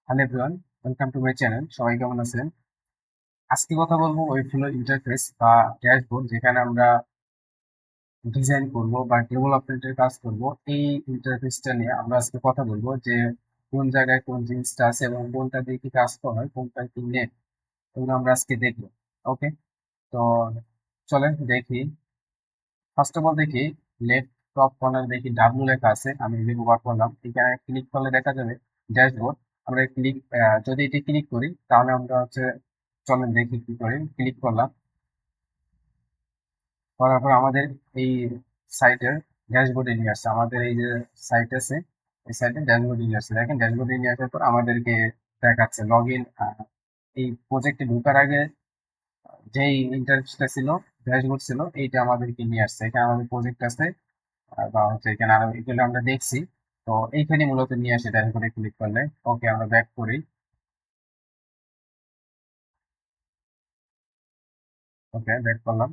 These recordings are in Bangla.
Hello everyone, welcome to my channel. সবাই কেমন আছেন? আজকে কথা বলবো ওয়েব ফ্লো ইন্টারফেস বা ড্যাশবোর্ড, যেখানে আমরা ডিজাইন করব বা ডেভেলপমেন্টের কাজ করব। এই ইন্টারফেসটা নিয়ে আমরা আজকে কথা বলবো যে কোন জায়গায় কোন জিনিসটা আছে এবং কোনটা দিয়ে কি কাজ করা হয়, কোনটা কি নেট, এগুলো আমরা আজকে দেখবো। ওকে, তো চলেন দেখি। ফার্স্ট অফ অল দেখি, লেফট টপ কর্নার দেখি ডাব্লু লেখা আছে, আমি ব্যবহার করলাম। এখানে ক্লিক করলে দেখা যাবে ড্যাশবোর্ড। আমরা ক্লিক, যদি এটি ক্লিক করি তাহলে আমরা হচ্ছে, চলেন দেখি কি করি। ক্লিক করলাম, করার পর আমাদের এই সাইটের ড্যাশবোর্ডে নিয়ে আসছে। আমাদের এই যে সাইট আছে, এই সাইটে ড্যাশবোর্ডে নিয়ে আসছে। দেখেন ড্যাশবোর্ডে নিয়ে আসার পর আমাদেরকে দেখাচ্ছে লগ ইন। এই প্রজেক্টে ঢোকার আগে যেই ইন্টারফেসটা ছিল, ড্যাশবোর্ড ছিল, এইটা আমাদেরকে নিয়ে আসছে। এখানে আমাদের প্রজেক্ট আছে, বা হচ্ছে এখানে আরো এগুলো আমরা দেখছি। তো এইখানে মূলত নিয়ে আসে ড্যাশবোর্ডে ক্লিক করলে। ওকে, আমরা ব্যাক করি। ওকে, ব্যাক করলাম।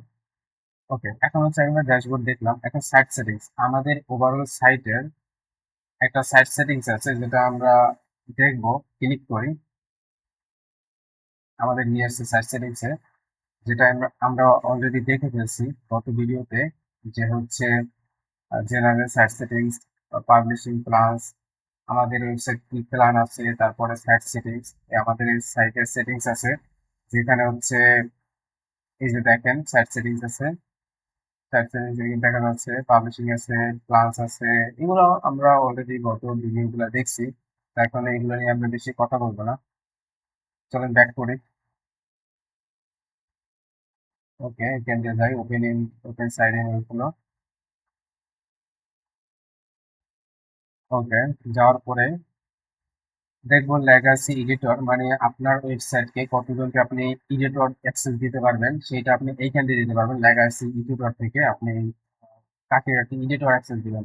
ওকে, এখন হচ্ছে আমরা ড্যাশবোর্ড দেখলাম। এখন সাইট সেটিংস, আমাদের ওভারঅল সাইটের একটা সাইট সেটিংস আছে যেটা আমরা দেখবো। ক্লিক করি, আমাদের নিয়ে আসছে সাইট সেটিংসে, যেটা আমরা অলরেডি দেখে ফেলছি গত ভিডিওতে, যে হচ্ছে জেনারেল সাইট সেটিংস, পাবলিশিং প্লানস, আমাদের ওয়েবসাইট কি প্ল্যান আছে, তারপরে সাইট সেটিংস, আমাদের সাইটের সেটিংস আছে, যেখানে হচ্ছে এই যে দেখেন সাইট সেটিংস আছে। সাইট সেটিংস দেখা যাচ্ছে, পাবলিশিং আছে, প্লানস আছে। এগুলো আমরা অলরেডি গত ভিডিওগুলো দেখছি, তো এখন এগুলো নিয়ে আমরা বেশি কথা বলবো না। চলেন ব্যাক করি। ওকে, এখান দিয়ে যাই open in, open side in ওগুলো। ওকে, যাওয়ার পরে দেখবো লেগাসি এডিটর, মানে আপনার ওয়েবসাইটকে কতজনকে আপনি এডিটর অ্যাক্সেস দিতে পারবেন, সেটা আপনি এইখান দিয়ে দিতে পারবেন। লেগাসি এডিটর থেকে আপনি কাকে কাকে এডিটর অ্যাক্সেস দিবেন।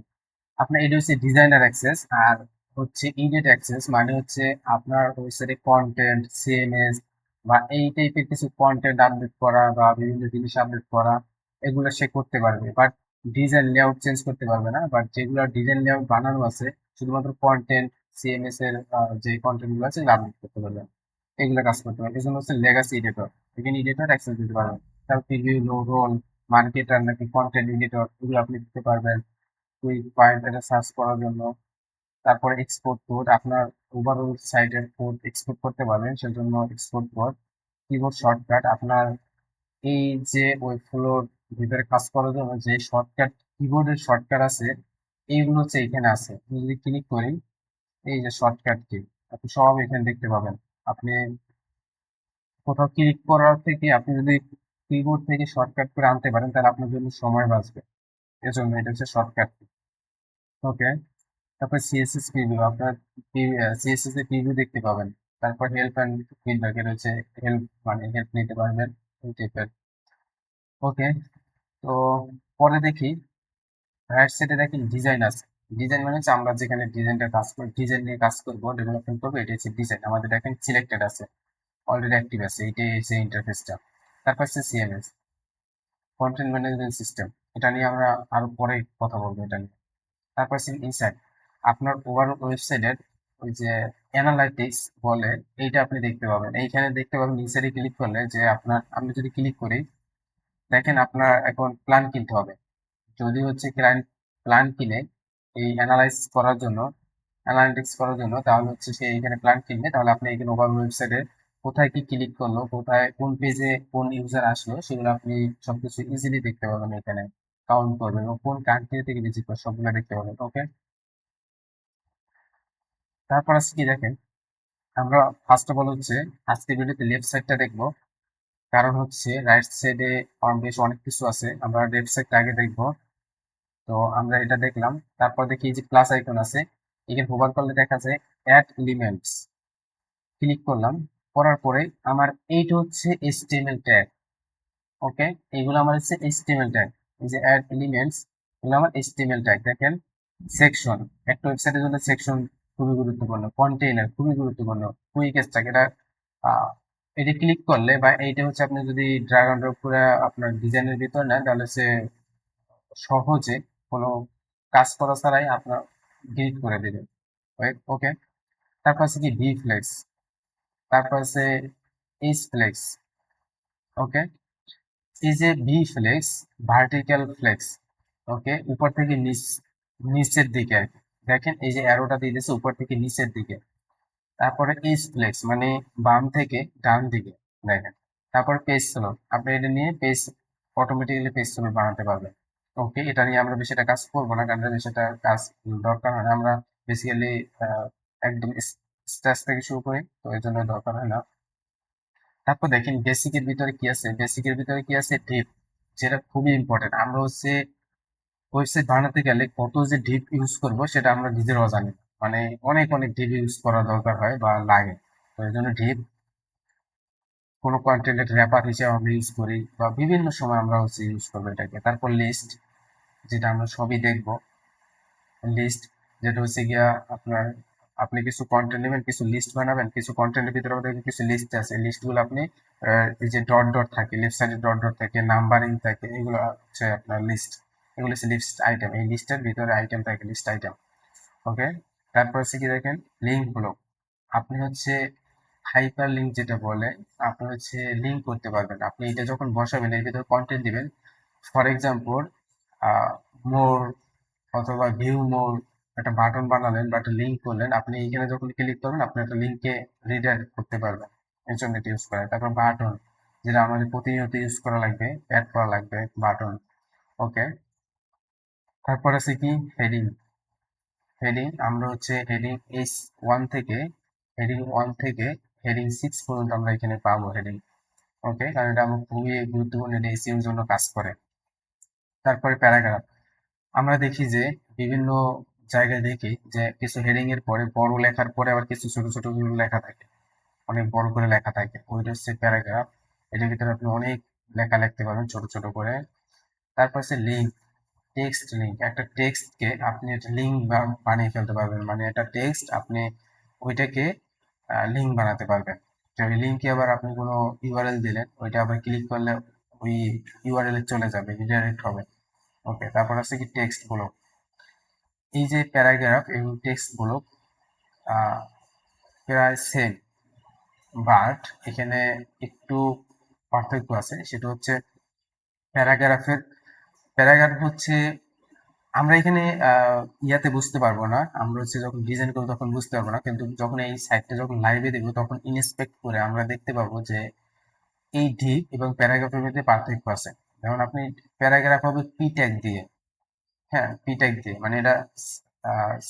আপনার এটা হচ্ছে ডিজাইনার অ্যাক্সেস, আর হচ্ছে এডিট অ্যাক্সেস, মানে হচ্ছে আপনার ওয়েবসাইটে কন্টেন্ট, সিএমএস বা এই টাইপের কিছু কন্টেন্ট আপডেট করা বা বিভিন্ন জিনিস আপডেট করা, এগুলো সে করতে পারবে। বাট ডিজাইন লেআউট চেঞ্জ করতে পারবে না। বাট যেগুলো ডিজাইন লেআউট বানানো আছে, শুধুমাত্র কন্টেন্ট, সিএমএস এর যে কন্টেন্ট গুলো আছে, এগুলো আপডেট করতে পারবে, এগুলো কাজ করতে পারবে। এই জন্য হচ্ছে লেগাসি এডিটর। এখানে এডিটর অ্যাক্সেস দিতে পারবেন। তারপর প্রিভিউ, রোল, মার্কেটার নাকি কন্টেন্ট এডিটর, এগুলো আপনি দিতে পারবেন কুইক পয়েন্ট এটা সার্চ করার জন্য। তারপরে এক্সপোর্ট কোড, আপনার ওভারঅল সাইটের কোড এক্সপোর্ট করতে পারবেন, সেজন্য এক্সপোর্ট কোড। কিবোর্ড শর্টকাট, আপনার এই যে ওয়েব ফ্লোর ভিতরে কাজ করার জন্য যে শর্টকাট, কিবোর্ডের শর্টকাট আছে, এইগুলো হচ্ছে এখানে আছে। আমি যদি ক্লিক করি, এই যে শর্টকাট কি, আপনি সব এখানে দেখতে পাবেন। আপনি কোথাও ক্লিক করার থেকে আপনি যদি কিবোর্ড থেকে শর্টকাট করে আনতে পারেন, তাহলে আপনার জন্য সময় বাঁচবে। এজন্য এটা হচ্ছে শর্টকাট। ওকে, তারপর সিএসএস প্রিভিউ, আপনার সিএসএস এর প্রিভিউ দেখতে পাবেন। তারপর হেল্প অ্যান্ড ফিডব্যাক, এর হচ্ছে হেল্প, মানে হেল্প নিতে পারবেন এই টাইপের। ওকে, তো পরে দেখি রাইট সাইডে দেখেন ডিজাইন আছে। ডিজাইন মানে হচ্ছে আমরা যেখানে ডিজাইনটা কাজ করব, ডিজাইন নিয়ে কাজ করবো, ডেভেলপমেন্ট করবো, এটা হচ্ছে ডিজাইন। আমাদের দেখেন সিলেক্টেড আছে, অলরেডি অ্যাক্টিভ আছে, এইটাই হচ্ছে ইন্টারফেসটা। তারপর হচ্ছে সিএমএস, কন্টেন্ট ম্যানেজমেন্ট সিস্টেম, এটা নিয়ে আমরা আরো পরে কথা বলবো এটা নিয়ে। তারপর হচ্ছে ইনসাইট, আপনার ওভারঅল ওয়েবসাইটের ওই যে অ্যানালাইটিক্স বলে, এইটা আপনি দেখতে পাবেন। এইখানে দেখতে পাবেন ইনসাইটে ক্লিক করলে, যে আপনার, আমি যদি ক্লিক করি, দেখেন আপনার এখন প্ল্যান কিনতে হবে। যদি হচ্ছে ক্লায়েন্ট প্ল্যান কিনে এই অ্যানালাইটিক্স করার জন্য, তাহলে হচ্ছে সে এখানে প্ল্যান কিনবে। তাহলে আপনি এখানে ওভার ওয়েবসাইটে কোথায় কি ক্লিক করলো, কোথায় কোন পেজে কোন ইউজার আসলো, সেগুলো আপনি সবকিছু ইজিলি দেখতে পাবেন। এখানে কাউন্ট করবেন এবং কোন কান্ট্রি থেকে ভিজিট করে সবগুলো দেখতে পাবেন। ওকে, তারপর আছে কি দেখেন, আমরা ফার্স্ট অফ অল হচ্ছে আজকে ভিডিওতে লেফট সাইডটা দেখবো। কারণ হচ্ছে রাইট সাইডে বেশ অনেক কিছু আছে, আমরা লেফট সাইডটা আগে দেখবো। তো আমরা এটা দেখলাম। তারপর দেখি এই যে প্লাস আইকন আছে, এখানে হোভার করলে দেখা যায় অ্যাড এলিমেন্টস। ক্লিক করলাম, করার পরে আমার এইটা হচ্ছে এইচটিএমএল ট্যাগ। ওকে, এইগুলো আমার হচ্ছে এইচটিএমএল ট্যাগ। এই যে অ্যাড এলিমেন্টস, এগুলো আমার এইচটিএমএল ট্যাগ। দেখেন সেকশন, একটা ওয়েবসাইটের জন্য সেকশন খুবই গুরুত্বপূর্ণ, কন্টেইনার খুবই গুরুত্বপূর্ণ, কুইক স্ট্যাক, এটা আহ, এটা ক্লিক করলে বা এইটা হচ্ছে আপনি যদি ড্র্যাগ অ্যান্ড ড্রপ করে আপনার ডিজাইনের ভিতর নেন, তাহলে সে সহজে কোনো কাজ করা ছাড়াই আপনার ডিলিট করে দেবে। ওকে, তারপর আছে কি ভি ফ্লেক্স, তারপর আছে এইচ ফ্লেক্স। ওকে, এই যে ভি ফ্লেক্স, ভার্টিক্যাল ফ্লেক্স। ওকে, উপর থেকে নিচের দিকে আর কি। দেখেন এই যে অ্যারোটা দিয়ে দিয়েছে উপর থেকে নিচের দিকে। তারপরে এইচ ফ্লেক্স মানে বাম থেকে ডান দিকে। দেখেন, তারপরে পেজ স্লোপ, আপনি এটা নিয়ে পেজ অটোমেটিক্যালি পেজ স্লোপ বানাতে পারবেন। ওকে, এটা নিয়ে আমরা বেশি একটা কাজ করবো না, কারণ বেশি একটা কাজ দরকার হয় না। আমরা বেসিক্যালি একদম স্ক্র্যাচ থেকে শুরু করি, তো এই জন্য দরকার হয় না। তারপর দেখেন বেসিকের ভিতরে কি আছে, বেসিকের ভিতরে কি আছে, ডিপ, যেটা খুবই ইম্পর্টেন্ট। আমরা হচ্ছে ওয়েবসাইট বানাতে গেলে কত যে ডিপ ইউজ করব সেটা আমরা নিজেরাও জানি না। মানে অনেক অনেক ডিপ ইউজ করা দরকার হয় বা লাগে। তো এই জন্য ডিপ কোনো কন্টেন্টের র্যাপার হিসেবে আমরা ইউজ করি, বা বিভিন্ন সময় আমরা হচ্ছে ইউজ করবো এটাকে। তারপর লিস্ট, যেটা আমরা সবই দেখবো। লিস্ট যেটা হচ্ছে গিয়া আপনার, আপনি কিছু কন্টেন্ট নেবেন, কিছু লিস্ট বানাবেন, কিছু কন্টেন্টের ভিতরে দেখবেন কিছু লিস্ট আছে, লিস্টগুলো আপনি এই যে ডট ডট থাকে, লেফট সাইডে ডট ডট থাকে, নাম্বারিং থাকে, এগুলো হচ্ছে আপনার লিস্ট। এগুলো হচ্ছে লিস্ট আইটেম, এই লিস্টের ভিতরে আইটেম থাকে, লিস্ট আইটেম। ওকে, তারপর হচ্ছে কি দেখেন লিঙ্ক ব্লক। আপনি হচ্ছে হাইপার লিঙ্ক যেটা বলে, আপনি হচ্ছে লিঙ্ক করতে পারবেন। আপনি এটা যখন বসাবেন এর ভিতরে কন্টেন্ট দিবেন, ফর এক্সাম্পল মোর অথবা ভিউ মোর, একটা বাটন বানালেন বা একটা লিঙ্ক করলেন, আপনি এখানে যখন ক্লিক করবেন আপনি একটা লিঙ্কে রিডাইরেক্ট করতে পারবেন। এর জন্য এটা ইউজ করা হয়। তারপর বাটন, যেটা আমাদের প্রতিনিয়ত ইউজ করা লাগবে, অ্যাড করা লাগবে বাটন। ওকে, তারপর আছে কি হেডিং। হেডিং আমরা হচ্ছে হেডিং হেডিং ওয়ান থেকে হেডিং 6 পর্যন্ত আমরা এখানে পাবো হেডিং। ওকে, কারণ এটা আমার খুবই গুরুত্বপূর্ণ, এটা এসইওর জন্য কাজ করে। তারপরে প্যারাগ্রাফ, আমরা দেখি যে বিভিন্ন জায়গায় দেখি যে কিছু হেডিং এর পরে বড় লেখার পরে আবার কিছু ছোট ছোট লেখা থাকে, অনেক বড় করে লেখা থাকে, ওইটা হচ্ছে প্যারাগ্রাফ। এটার ভিতরে আপনি অনেক লেখা লিখতে পারবেন ছোট ছোট করে। তারপর হচ্ছে লিঙ্ক, টেক্সট লিঙ্ক, একটা টেক্সটকে আপনি একটা লিঙ্ক বানিয়ে ফেলতে পারবেন, মানে একটা টেক্সট আপনি ওইটাকে লিঙ্ক বানাতে পারবেন। তো ওই লিঙ্কে আবার আপনি কোনো ইউআরএল দিলেন, ওইটা আবার ক্লিক করলে ওই ইউআরএল এ চলে যাবে, রিডাইরেক্ট হবে। ওকে, তারপর আছে কি টেক্সট ব্লক। এই যে প্যারাগ্রাফ এবং টেক্সট ব্লক প্রায় সেম, বাট এখানে একটু পার্থক্য আছে। সেটা হচ্ছে প্যারাগ্রাফের, প্যারাগ্রাফ হচ্ছে আমরা এখানে ইয়াতে বুঝতে পারবো না, আমরা হচ্ছে যখন ডিজাইন করবো তখন বুঝতে পারবো না, কিন্তু যখন এই সাইটটা যখন লাইভে দেখবো তখন ইন্সপেক্ট করে আমরা দেখতে পাবো যে এই ডিপ এবং প্যারাগ্রাফের মধ্যে পার্থক্য আছে। যেমন আপনি প্যারাগ্রাফ হবে পি ট্যাগ দিয়ে, হ্যাঁ পি ট্যাগ দিয়ে, মানে এটা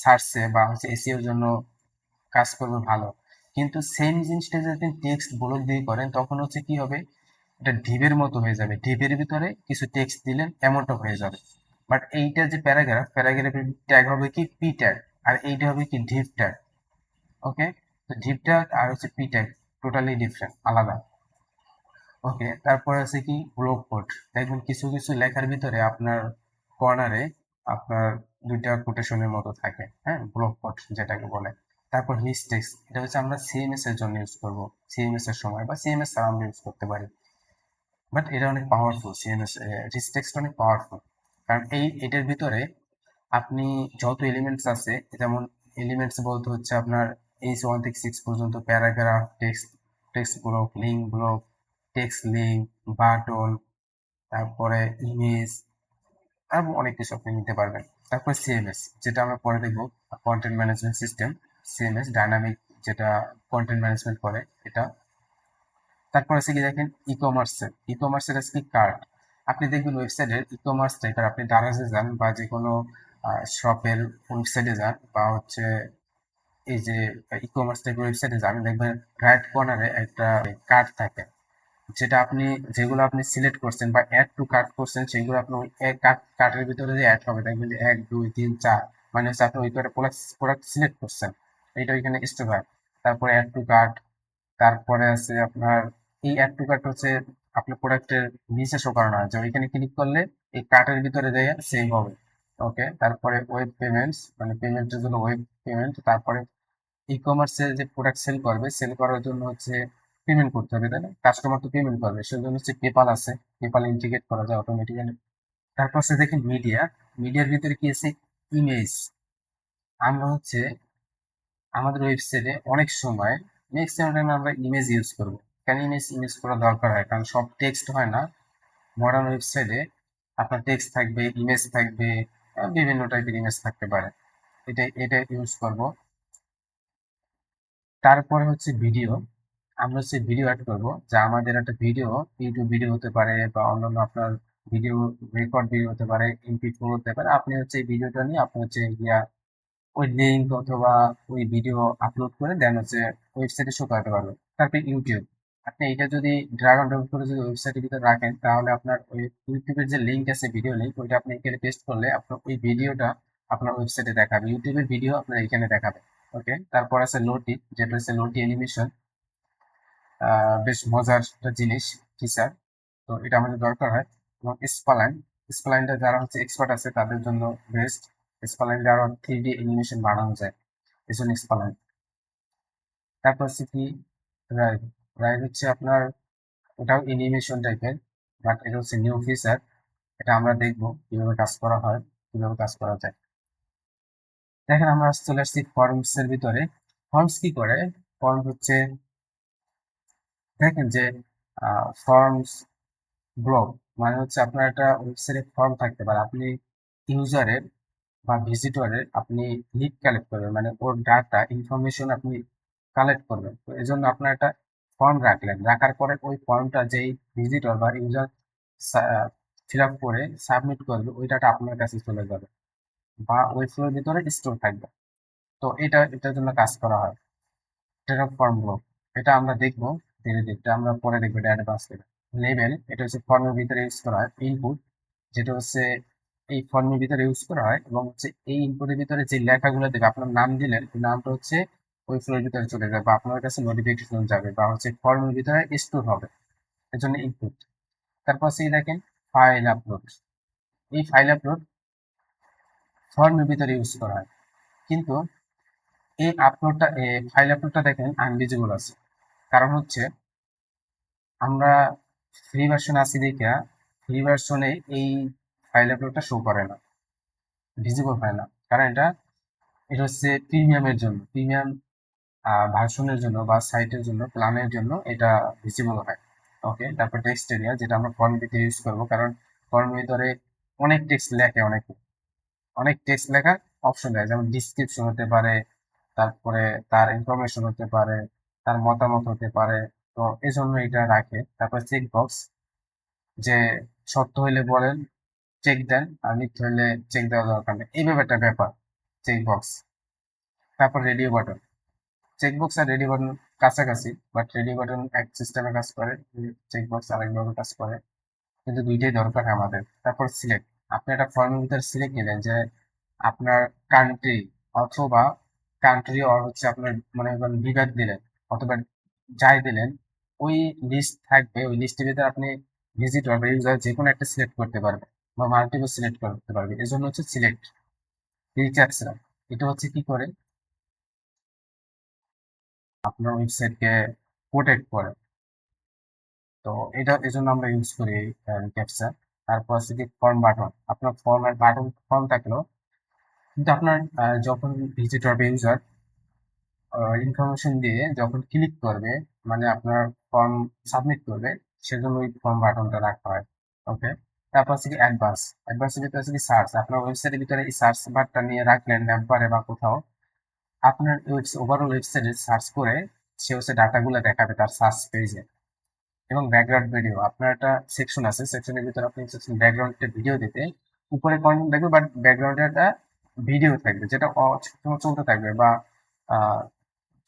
সার্চে বা হচ্ছে এসইওর জন্য কাজ করবে ভালো। কিন্তু সেম জিনিসটা যদি আপনি টেক্সট ব্লক দিয়ে করেন তখন হচ্ছে কি হবে, এটা ঢিপের মতো হয়ে যাবে, ঢিপের ভিতরে কিছু টেক্সট দিলেন এমনটা হয়ে যাবে। বাট এইটা যে প্যারাগ্রাফ, প্যারাগ্রাফের ট্যাগ হবে কি পি ট্যাগ, আর এইটা হবে কি ঢিপ ট্যাগ। ওকে, তো ঢিপ ট্যাগ আর হচ্ছে পি ট্যাগ টোটালি ডিফারেন্ট, আলাদা। ওকে, তারপর আছে কি ব্লক কোড। দেখবেন কিছু কিছু লেখার ভিতরে আপনার কর্নারে আপনার দুইটা কোটেশনের মতো থাকে, হ্যাঁ ব্লক কোড যেটাকে বলে। তারপর রিচ টেক্সট, এটা হচ্ছে আমরা সিএমএস এর জন্য ইউজ করব, সিএমএস এর সময় বা সিএমএস ছাড়া আমরা ইউজ করতে পারি। বাট এটা অনেক পাওয়ারফুল, সিএমএস রিচ টেক্সট অনেক পাওয়ারফুল, কারণ এটার ভিতরে আপনি যত এলিমেন্টস আছে, যেমন এলিমেন্টস বলতে হচ্ছে আপনার H1 থেকে 6 পর্যন্ত paragraph, text block, link block, text link, button, তারপরে ইমেজ, আরো অনেক কিছু আপনি নিতে পারবেন। তারপরে সিএমএস, যেটা আমরা পরে দেখবো, content management system, CMS dynamic, যেটা কন্টেন্ট ম্যানেজমেন্ট করে এটা। তারপর আছে কি দেখেন ই কমার্সের আছে কি কার্ট। আপনি দেখবেন ওয়েবসাইটের ই কমার্স টাইপের, আপনি দারাজে যান বা যে কোনো শপের ওয়েবসাইটে যান বা হচ্ছে এই যে ই কমার্স টাইপের ওয়েবসাইটে যান, দেখবেন রাইট কর্নারে একটা কার্ট থাকে, যেটা আপনি, যেগুলো আপনি সিলেক্ট করছেন বা অ্যাড টু কার্ট করছেন সেগুলো আপনি ওই কার্টের ভিতরে যে অ্যাড হবে, দেখবেন যে 1 2 3 4, মানে হচ্ছে আপনি ওই করে প্রোডাক্ট সিলেক্ট করছেন, এটা ওইখানে স্টোর হয়। তারপরে অ্যাড টু কার্ট, তারপরে আছে আপনার এই অ্যাড টু কার্ট হচ্ছে আপনার প্রোডাক্টের নিচে শো করানো হয়, যে ওইখানে ক্লিক করলে এই কার্টের ভিতরে যেয়ে সেভ হবে। ওকে, তারপরে ওয়েব পেমেন্টস, মানে পেমেন্টের জন্য ওয়েব পেমেন্ট। তারপরে ই কমার্সে যে প্রোডাক্ট সেল করবে, সেল করার জন্য হচ্ছে পেমেন্ট করতে হবে, তাই না? কাস্টমার তো পেমেন্ট করবে, সেজন্য হচ্ছে পেপাল আছে, পেপাল ইন্টিগ্রেট করা যায় অটোমেটিক্যালি। তারপর হচ্ছে দেখেন মিডিয়া, মিডিয়ার ভিতরে কি আছে, ইমেজ। আমরা হচ্ছে আমাদের ওয়েবসাইটে অনেক সময় ম্যাক্সিমাম টাইম আমরা ইমেজ ইউজ করব। কেন ইমেজ করা দরকার হয়? কারণ সব টেক্সট হয় না। মডার্ন ওয়েবসাইটে আপনার টেক্সট থাকবে, ইমেজ থাকবে, বিভিন্ন টাইপের ইমেজ থাকতে পারে। এটা ইউজ করব। তারপরে হচ্ছে ভিডিও। আমরা হচ্ছে ভিডিও অ্যাড করব, যা আমাদের একটা ভিডিও, ইউটিউব ভিডিও হতে পারে বা অন্যান্য আপনার ভিডিও, রেকর্ড ভিডিও হতে পারে, MP4 হতে পারে। আপনি হচ্ছে এই ভিডিওটা নিয়ে আপনি হচ্ছে ওই লিঙ্ক অথবা ওই ভিডিও আপলোড করে দেন হচ্ছে ওয়েবসাইটে শো করাতে পারবেন। তারপর ইউটিউব, আপনি এটা যদি ড্রাগ অ্যান্ড ড্রপ করে যদি ওয়েবসাইটের ভিতরে রাখেন, তাহলে আপনার ওই ইউটিউবের যে লিঙ্ক আছে, ভিডিও লিঙ্ক, ওইটা আপনি এখানে পেস্ট করলে আপনার ওই ভিডিওটা আপনার ওয়েবসাইটে দেখাবে, ইউটিউবের ভিডিও আপনার এখানে দেখাবে। ওকে, তারপর আছে লোটি, যেটা হচ্ছে লোটি অ্যানিমেশন। বেশ মজার একটা জিনিস, ফিচার। তো এটা আমাদের দরকার হয়। এবং স্পালাইন, স্পালাইনটা যারা হচ্ছে এক্সপার্ট আছে তাদের জন্য বেস্ট। স্পালাইন দ্বারা 3D অ্যানিমেশন বানানো যায়, এজন্য স্পালাইন। তারপর হচ্ছে কি রাইভ। রাইভ হচ্ছে আপনার, ওটাও অ্যানিমেশন টাইপের, বাট এটা হচ্ছে নিউ ফিচার। এটা আমরা দেখবো কিভাবে কাজ করা হয়, কিভাবে কাজ করা যায়। দেখেন, আমরা চলে আসছি ফর্মস এর ভিতরে। ফর্মস কি করে? ফর্ম হচ্ছে, দেখেন যে ফর্মস ব্লক মানে হচ্ছে আপনার একটা ওয়েবসাইটে ফর্ম থাকতে পারে। আপনি ইউজারের বা ভিজিটরের আপনি লিড কালেক্ট করবেন, মানে ওর ডাটা ইনফরমেশন আপনি কালেক্ট করবেন। তো এই জন্য আপনার একটা ফর্ম রাখলেন, রাখার পরে ওই ফর্মটা যেই ভিজিটর বা ইউজার ফিল আপ করে সাবমিট করবে, ওই ডাটা আপনার কাছে চলে যাবে বা ওই ফ্লোর ভিতরে স্টোর থাকবে। তো এটার জন্য কাজ করা হয়, এটা ফর্ম ব্লক। এটা আমরা দেখবো ধীরে ধীরে, এটা আমরা পরে দেখবো, এটা অ্যাডভান্স লেভেল। লেভেল, এটা হচ্ছে ফর্মের ভিতরে ইউজ করা হয়। ইনপুট, যেটা হচ্ছে এই ফর্মের ভিতরে ইউজ করা হয়, এবং হচ্ছে এই ইনপুটের ভিতরে যে লেখাগুলো দেবে, আপনার নাম দিলেন, এই নামটা হচ্ছে ওই ফ্লোর ভিতরে চলে যাবে বা আপনার কাছে নোটিফিকেশন যাবে বা হচ্ছে ফর্মের ভিতরে স্টোর হবে, এর জন্য ইনপুট। তারপর হচ্ছে এই দেখেন ফাইল আপলোড। এই ফাইল আপলোড ফর্মের ভিতরে ইউজ করা হয়, কিন্তু এই আপলোডটা, ফাইল আপলোডটা দেখেন আনভিজিবল আছে। কারণ হচ্ছে আমরা ফ্রি ভার্সন আছি দেখা ফ্রি ভার্সনে এই ফাইল আপলোডটা শো করে না, ভিজিবল হয় না। কারণ এটা হচ্ছে প্রিমিয়ামের জন্য, প্রিমিয়াম ভার্সনের জন্য বা সাইটের জন্য, প্ল্যানের জন্য এটা ভিজিবল হয়। ওকে, তারপর টেক্সট এরিয়া, যেটা আমরা ফর্ম ভিতরে ইউজ করবো, কারণ ফর্মের ভিতরে অনেক টেক্সট লেখে, অনেক অনেক টেক্সট লেখার অপশন দেয়, যেমন ডিসক্রিপশন হতে পারে, তারপরে তার ইনফরমেশন হতে পারে, তার মতামত হতে পারে। তো এই জন্য এটা রাখে। তারপর চেক বক্স, যে সত্য হইলে বলেন চেক দেন, আর মিথ্যা হইলে চেক দেওয়া দরকার নেই, এই ব্যাপারটা ব্যাপার চেক বক্স। তারপর রেডিও বাটন, চেক বক্স আর রেডিও বাটন কাছাকাছি, বাট রেডিও বাটন এক সিস্টেমে কাজ করে, চেক বক্স আরেকভাবে কাজ করে, কিন্তু দুইটাই দরকার আমাদের। তারপর সিলেক্ট, আপনি একটা ফর্মের ভিতরে সিলেক্ট নিলেন যে আপনার কান্ট্রি, অথবা কান্ট্রি আর হচ্ছে আপনার মনে করেন বিভাগ দিলেন, অথবা যাই দিলেন, ওই লিস্ট থাকবে, ওই লিস্টের ভিতরে আপনি ভিজিটর বা ইউজার যে কোনো একটা সিলেক্ট করতে পারবে বা মাল্টিপল সিলেক্ট করতে পারবে। এই জন্য হচ্ছে সিলেক্ট। রিক্যাপচা, এটা হচ্ছে কি করে, আপনার ওয়েবসাইটকে প্রোটেক্ট করে। তো এটা এই জন্য আমরা ইউজ করি রিক্যাপচা। তারপর হচ্ছে কি ফর্ম বাটন, আপনার ফর্মের বাটন ফর্ম থাকলেও, কিন্তু আপনার যখন ভিজিটর বা ইউজার ইনফরমেশন দিয়ে যখন ক্লিক করবে, মানে আপনার ফর্ম সাবমিট করবে, সেজন্য ওই ফর্ম বাটনটা রাখা হয়। ওকে, তারপর হচ্ছে কি অ্যাডভান্স। অ্যাডভান্সের ভিতরে হচ্ছে কি সার্চ, আপনার ওয়েবসাইটের ভিতরে এই সার্চ বারটা নিয়ে রাখলেন ন্যাপবারে বা কোথাও, আপনার ওভারঅল ওয়েবসাইটে সার্চ করে সে হচ্ছে ডাটাগুলো দেখাবে তার সার্চ পেজে। এবং ব্যাকগ্রাউন্ড ভিডিও, আপনার একটা সেকশন আছে, সেকশনের ভিতরে আপনি ব্যাকগ্রাউন্ডে ভিডিও দিতে, উপরে কন্টেন্ট থাকবে বাট ব্যাকগ্রাউন্ডে একটা ভিডিও থাকবে, যেটা চলতে থাকবে বা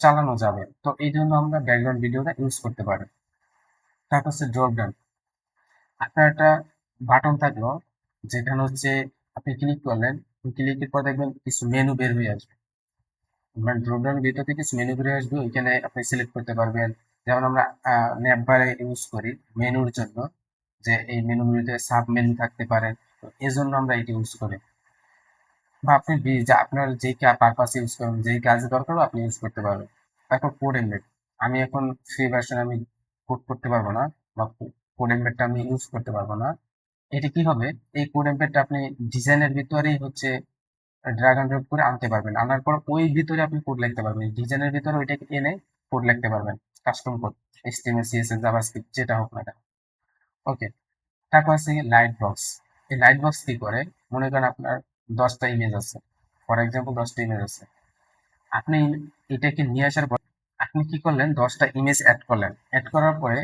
চালানো যাবে। তো এই জন্য আমরা ব্যাকগ্রাউন্ড ভিডিওটা ইউজ করতে পারি। তারপর হচ্ছে ড্রপ ডাউন, আপনার একটা বাটন থাকলো, যেখানে হচ্ছে আপনি ক্লিক করলেন, ক্লিকের পর দেখবেন কিছু মেনু বের হয়ে আসবে, মানে ড্রপ ডাউন ভিতর থেকে কিছু মেনু বের হয়ে আসবে, ওইখানে আপনি সিলেক্ট করতে পারবেন। যেমন আমরা ন্যাপবারে ইউজ করি মেনুর জন্য, যে এই মেনুগুলিতে সাব মেনু থাকতে পারে। তো এই জন্য আমরা এটি ইউজ করি। বা আপনি যা আপনার যেই পারপাস ইউজ করেন, যেই কাজে দরকার হবে আপনি ইউজ করতে পারবেন। তারপর কোড এমবেড, আমি এখন ফ্রি ভার্সন আমি কোড করতে পারবো না, বা কোড এমবেডটা আমি ইউজ করতে পারবো না। এটি কি হবে, এই কোড এমবেডটা আপনি ডিজাইনের ভিতরেই হচ্ছে ড্রাগ অ্যান্ড ড্রপ করে আনতে পারবেন। আনার পর ওই ভিতরে আপনি কোড লিখতে পারবেন, ডিজাইনের ভিতরে ওইটাকে এনে কোড লিখতে পারবেন, custom code, HTML CSS JavaScript যেটা হোক না কেন। ওকে, তারপর আছে লাইট বক্স। এই লাইট বক্স কি করে, মনে করেন আপনার 10টা ইমেজ আছে, ফর এক্সাম্পল 10টা ইমেজ আছে, আপনি এটাকে নিয়ে আসার পর আপনি কি করলেন, 10টা ইমেজ অ্যাড করলেন, অ্যাড করার পরে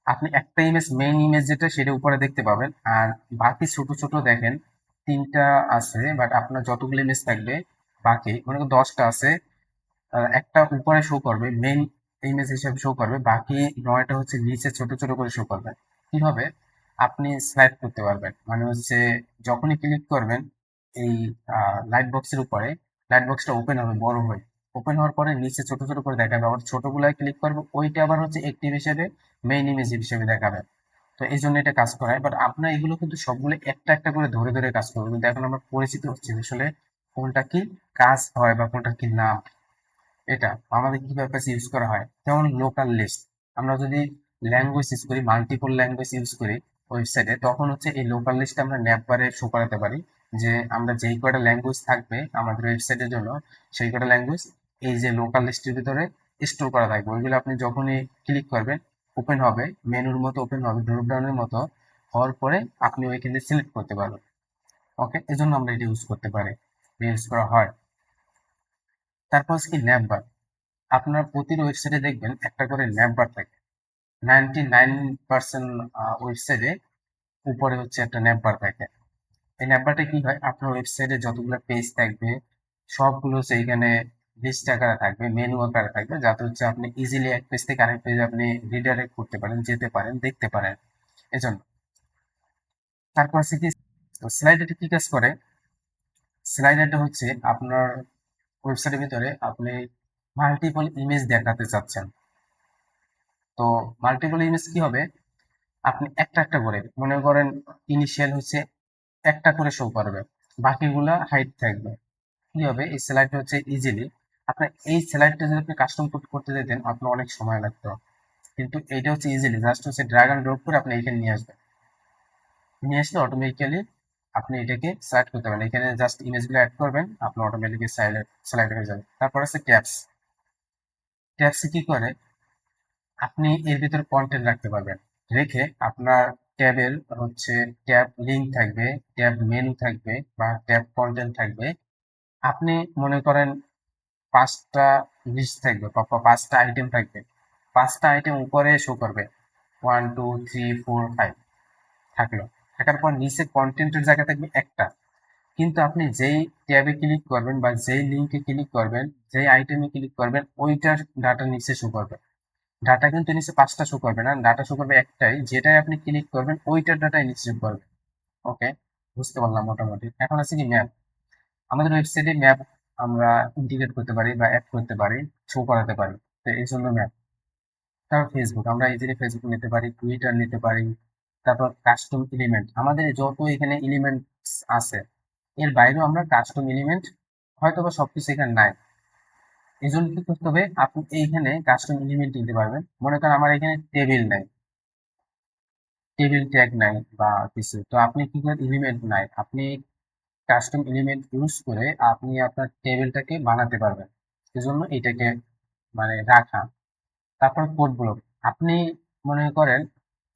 আপনি একটা ইমেজ, মেইন ইমেজ যেটা সেটা উপরে দেখতে পাবেন, আর বাকি ছোট ছোট দেখেন 3টা আছে, বাট আপনার যতগুলো ইমেজ থাকবে বাকি মনে করেন 10টা আছে, একটা উপরে শো করবে মেইন ইমেজ হিসেবে শো করবে, বাকি 9টা হচ্ছে নিচে ছোট ছোট করে শো করবে। কিভাবে আপনি স্লাইড করতে পারবেন, মানে হচ্ছে যখনই ক্লিক করবেন এই লাইট বক্সের উপরে, লাইট বক্সটা ওপেন হবে বড় হয়ে, ওপেন হওয়ার পরে নিচে ছোট ছোট করে দেখাবে, আবার ছোটগুলায় ক্লিক করবে ওইটা আবার হচ্ছে অ্যাক্টিভ হিসেবে মেইন ইমেজ হিসেবে দেখাবে। তো এই জন্য এটা কাজ করায়, বাট আপনার এগুলো কিন্তু সবগুলো একটা একটা করে ধরে ধরে কাজ করবে, কিন্তু এখন আমরা পরিচিত হচ্ছে যে আসলে কোনটা কি কাজ হয় বা কোনটা কি না। এটা আমাদের কিভাবে কাছে ইউজ করা হয়, যেমন লোকাল লিস্ট, আমরা যদি ল্যাঙ্গুয়েজ ইউজ করি, মাল্টিপল ল্যাঙ্গুয়েজ ইউজ করি ওয়েবসাইটে, তখন হচ্ছে এই লোকাল লিস্টে আমরা ন্যাপ বারে শো করাতে পারি যে আমরা যেই কয়টা ল্যাঙ্গুয়েজ থাকবে আমাদের ওয়েবসাইটের জন্য, সেই কয়টা ল্যাঙ্গুয়েজ এই যে লোকাল লিস্টের ভিতরে স্টোর করা থাকবে, ওইগুলো আপনি যখনই ক্লিক করবেন ওপেন হবে, মেনুর মতো ওপেন হবে, ড্রপ ডাউনের মতো হওয়ার পরে আপনি ওইখানে সিলেক্ট করতে পারবেন। ওকে, এজন্য আমরা এটা ইউজ করতে পারি, ইউজ করা হয়। তারপর হচ্ছে কি ন্যাপ বার, আপনার প্রতিটি ওয়েবসাইটে দেখবেন একটা করে ন্যাপ বার থাকে, 99% ওয়েবসাইটে উপরে হচ্ছে একটা ন্যাপ বার থাকে। এই ন্যাপ বারটা কি হয়, আপনার ওয়েবসাইটে যতগুলো পেজ থাকবে সবগুলো সেইখানে লিস্ট আকারে থাকবে, মেনু আকারে থাকবে, যাতে হচ্ছে আপনি ইজিলি এক পেজ থেকে আরেক পেজে আপনি রিডাইরেক্ট করতে পারেন, যেতে পারেন, দেখতে পারেন, এজন্য। তারপর হচ্ছে কি স্লাইডারটা কি কাজ করে, স্লাইডারটা হচ্ছে আপনার ওয়েবসাইটের ভিতরে আপনি মাল্টিপল ইমেজ দেখাতে চাচ্ছেন, তো মাল্টিপল ইমেজ কি হবে, আপনি একটা একটা করে মনে করেন ইনিশিয়াল হচ্ছে একটা করে শো করবে, বাকিগুলা হাইড থাকবে। কি হবে, এই স্লাইডটা হচ্ছে ইজিলি আপনার এই স্লাইডটা যদি আপনি কাস্টম করতে যেতেন আপনার অনেক সময় লাগতো, কিন্তু এইটা হচ্ছে ইজিলি জাস্ট হচ্ছে ড্র্যাগ অ্যান্ড ড্রপ করে আপনি এখানে নিয়ে আসবেন, নিয়ে আসলে অটোমেটিক্যালি আপনি এটাকে সিলেক্ট করতে পারেন, এখানে জাস্ট ইমেজগুলো অ্যাড করবেন, আপনার অটোমেটিক্যালি সিলেক্ট হয়ে যাবে। তারপর আছে ট্যাবস। ট্যাবসে কি করে, আপনি এর ভিতরে কন্টেন্ট রাখতে পারবেন, রেখে আপনার ট্যাবের হচ্ছে ট্যাব লিঙ্ক থাকবে, ট্যাব মেনু থাকবে বা ট্যাব কন্টেন্ট থাকবে। আপনি মনে করেন 5টা লিস্ট থাকবে, 5টা আইটেম থাকবে, 5টা আইটেম উপরে শো করবে, 1 2 3 4 5 থাকলো, থাকার পর নিচে কন্টেন্টের জায়গা থাকবে একটা, কিন্তু আপনি যেই ট্যাবে ক্লিক করবেন বা যেই লিঙ্কে ক্লিক করবেন, যেই আইটেমে ক্লিক করবেন ওইটার ডাটা নিচে শো করবে, ডাটা কিন্তু নিচে 5টা শো করবে না, ডাটা শো করবে একটাই, যেটাই আপনি ক্লিক করবেন ওইটার ডাটাই নিচে শো করবে। ওকে, বুঝতে পারলাম মোটামুটি। এখন আছে কি ম্যাপ, আমাদের ওয়েবসাইটে ম্যাপ আমরা ইন্টিগ্রেট করতে পারি বা অ্যাড করতে পারি, শো করাতে পারি, তো এই জন্য ম্যাপ। তারপর ফেসবুক, আমরা ইজিলি ফেসবুক নিতে পারি, টুইটার নিতে পারি। তারপর কাস্টম এলিমেন্ট, আমাদের যত এখানে এলিমেন্টস আছে এর বাইরেও আমরা কাস্টম এলিমেন্ট হয়তো বা সবকিছু এখানে নাই, এই জন্য কি করতে হবে, আপনি এইখানে কাস্টম এলিমেন্ট নিতে পারবেন। মনে করেন আমার এখানে টেবিল নাই, টেবিল ট্যাগ নাই বা কিছু, তো আপনি কি করেন, এলিমেন্ট নাই, আপনি কাস্টম এলিমেন্ট ইউজ করে আপনি আপনার টেবিলটাকে বানাতে পারবেন, এজন্য এটাকে মানে রাখা। তারপর কোড ব্লক, আপনি মনে করেন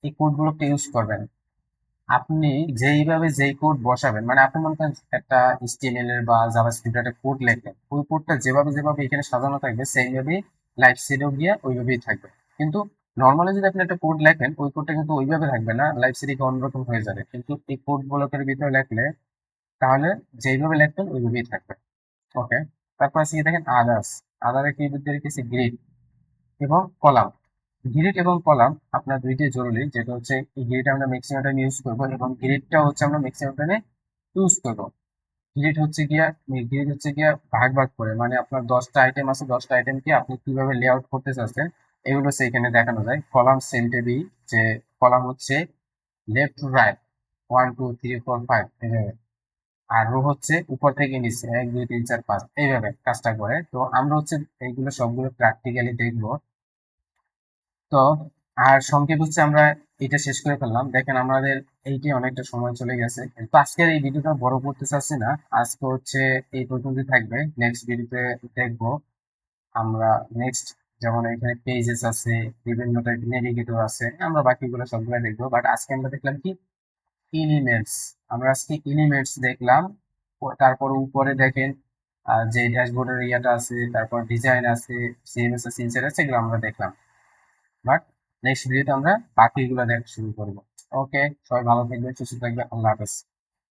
এই কোড ব্লকটা ইউজ করবেন, আপনি যেইভাবে যেই কোড বসাবেন, মানে আপনি মনে করেন একটা HTML এর বা জাভাস্ক্রিপ্টের একটা কোড লেখেন, ওই কোডটা যেভাবে যেভাবে এখানে সাজানো থাকবে সেইভাবেই লাইভ সিডেও গিয়ে ওইভাবেই থাকবে। কিন্তু নর্মালি যদি আপনি একটা কোড লেখেন ওই কোডটা কিন্তু ওইভাবে থাকবে না, লাইভ সিডে অন্যরকম হয়ে যাবে, কিন্তু এই কোড ব্লকের ভিতরে লেখলে তাহলে যেইভাবে লেখবেন ওইভাবেই থাকবে। ওকে, তারপর আছে কি দেখেন আদার্স, আদারে কি বুঝতে রেখেছি গ্রিড এবং কলাম। গ্রিড এবং কলাম আপনার দুইটাই জরুরি, যেটা হচ্ছে এই গ্রিড আমরা ম্যাক্সিমাম টাইম ইউজ করবো এবং গ্রিডটা হচ্ছে আমরা ম্যাক্সিমাম টাইমে ইউজ করবো। গ্রিড হচ্ছে গিয়া ভাগ ভাগ করে, মানে আপনার 10টা আইটেম আছে, 10টা আইটেমকে আপনি কিভাবে লেআউট করতে চাচ্ছেন এগুলো সেইখানে দেখানো যায়। কলাম সেন্টে বি, যে কলাম হচ্ছে লেফট টু রাইট, 1 2 3 4 5 এইভাবে, আর রো হচ্ছে উপর থেকে নিচে 1 2 3 4 5 এইভাবে কাজটা করে। তো আমরা হচ্ছে এইগুলো সবগুলো প্র্যাকটিক্যালি দেখবো। তো আর সংক্ষেপ হচ্ছে আমরা এটা শেষ করে ফেললাম। দেখেন আমাদের এইটি অনেকটা সময় চলে গেছে, তো আজকের এই ভিডিওটা বড় করতে চাচ্ছি না। আজকে হচ্ছে এই পর্যন্তই থাকবে। নেক্সট ভিডিওতে দেখবো আমরা নেক্সট, যেমন এখানে পেজেস আছে, বিভিন্ন টাইপের নেভিগেটর আছে, আমরা বাকিগুলো সবগুলো দেখবো। বাট আজকে আমরা দেখলাম কি এলিমেন্টস। আমরা আজকে এলিমেন্টস দেখলাম। তারপর উপরে দেখেন যে ড্যাশবোর্ডের ইয়াটা আছে, তারপর ডিজাইন আছে, সিএমএস আছে, ইনসাইড আছে, এগুলো আমরা দেখলাম। বাট নেক্সট ভিডিওতে আমরা বাকিগুলো দেখা শুরু করবো। ওকে, সবাই ভালো থাকবেন, সুস্থ থাকবেন, আল্লাহ হাফেজ।